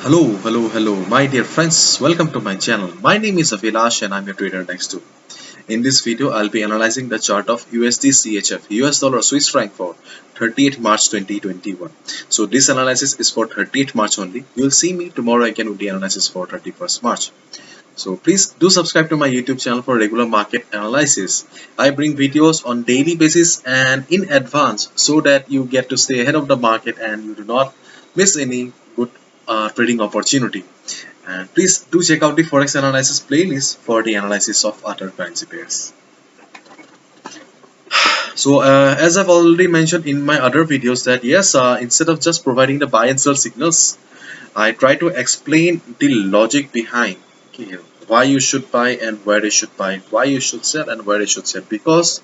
Hello, my dear friends. Welcome to my channel. My name is Avilash and I'm your trader next to. In this video, I'll be analyzing the chart of USD CHF, US dollar Swiss franc for 30th March 2021. So this analysis is for 30th March only. You'll see me tomorrow again with the analysis for 31st March. So please do subscribe to my YouTube channel for regular market analysis. I bring videos on daily basis and in advance so that you get to stay ahead of the market and you do not miss any good trading opportunity. And please do check out the Forex analysis playlist for the analysis of other currency pairs. So as I've already mentioned in my other videos that yes, instead of just providing the buy and sell signals, I try to explain the logic behind why you should buy and where you should buy, why you should sell and where you should sell. Because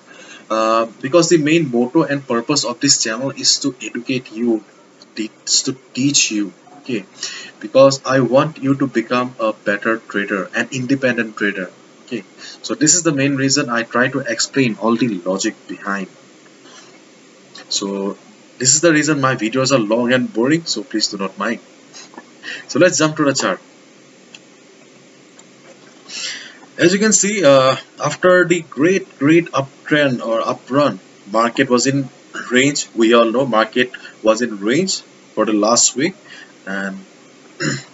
the main motto and purpose of this channel is to educate you, to teach you. Okay, because I want you to become a better trader, an independent trader. Okay, so this is the main reason I try to explain all the logic behind. So this is the reason my videos are long and boring. So please do not mind. So let's jump to the chart. As you can see, after the great uptrend or uprun, market was in range. We all know market was in range for the last week, and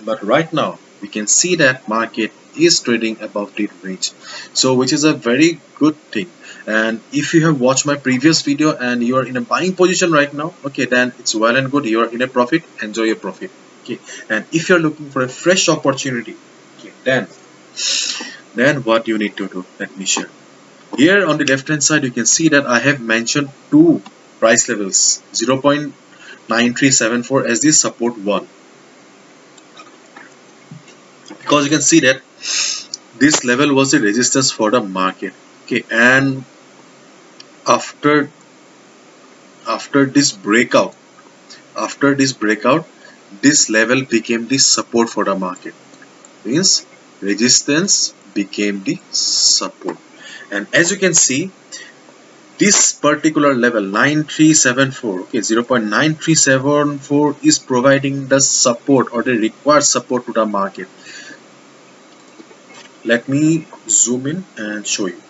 but right now we can see that market is trading above the range, so which is a very good thing. And if you have watched my previous video and you are in a buying position right now, okay, then it's well and good. You are in a profit. Enjoy your profit. Okay, and if you're looking for a fresh opportunity, okay, then what you need to do, let me share. Here on the left hand side you can see that I have mentioned two price levels, 0.9374 as the support one, because you can see that this level was the resistance for the market. Okay, and after this breakout, this level became the support for the market, means resistance became the support. And as you can see, this particular level 9374, okay, 0.9374 is providing the support or the required support to the market. Let me zoom in and show you.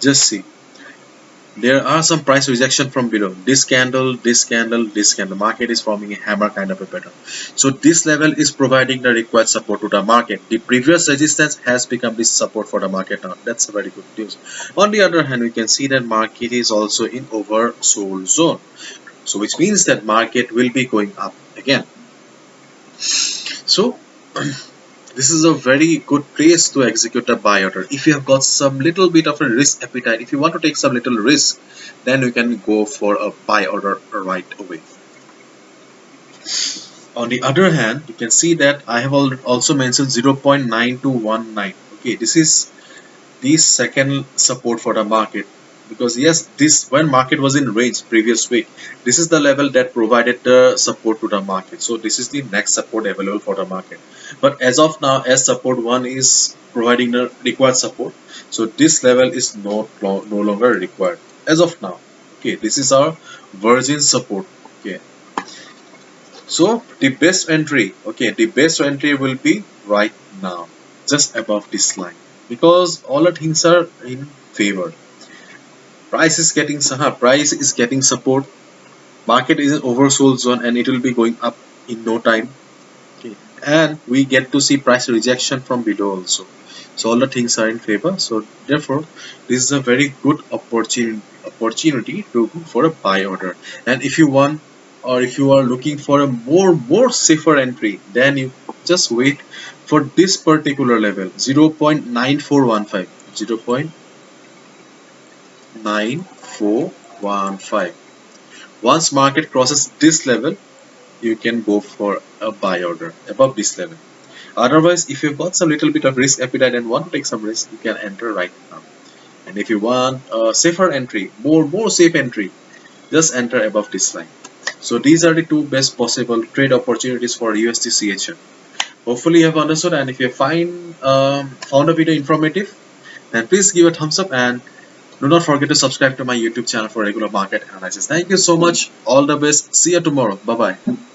Just see, there are some price rejection from below. This candle, this candle, this candle. Market is forming a hammer kind of a pattern. So this level is providing the required support to the market. The previous resistance has become this support for the market now. That's a very good news. On the other hand, we can see that market is also in oversold zone. So which means that market will be going up again. So this is a very good place to execute a buy order. If you have got some little bit of a risk appetite, if you want to take some little risk, then you can go for a buy order right away. On the other hand, you can see that I have also mentioned 0.9219. Okay, this is the second support for the market, because yes, this when market was in range previous week, this is the level that provided the support to the market. So this is the next support available for the market. But as of now, as support one is providing the required support, so this level is no longer required as of now. Okay, this is our virgin support. Okay, so the best entry, okay, the best entry will be right now, just above this line, because all the things are in favor. Price is getting support. Market is in oversold zone and it will be going up in no time. Okay, and we get to see price rejection from below also. So all the things are in favor. So therefore, this is a very good opportunity to go for a buy order. And if you want, or if you are looking for a more safer entry, then you just wait for this particular level, 0.9415. 0.9415. Once market crosses this level, you can go for a buy order above this level. Otherwise, if you've got some little bit of risk appetite and want to take some risk, you can enter right now. And if you want a safer entry, more safe entry, just enter above this line. So these are the two best possible trade opportunities for USD CHF. Hopefully you have understood, and if you found a video informative, then please give a thumbs up and do not forget to subscribe to my YouTube channel for regular market analysis. Thank you so much. All the best. See you tomorrow. Bye bye.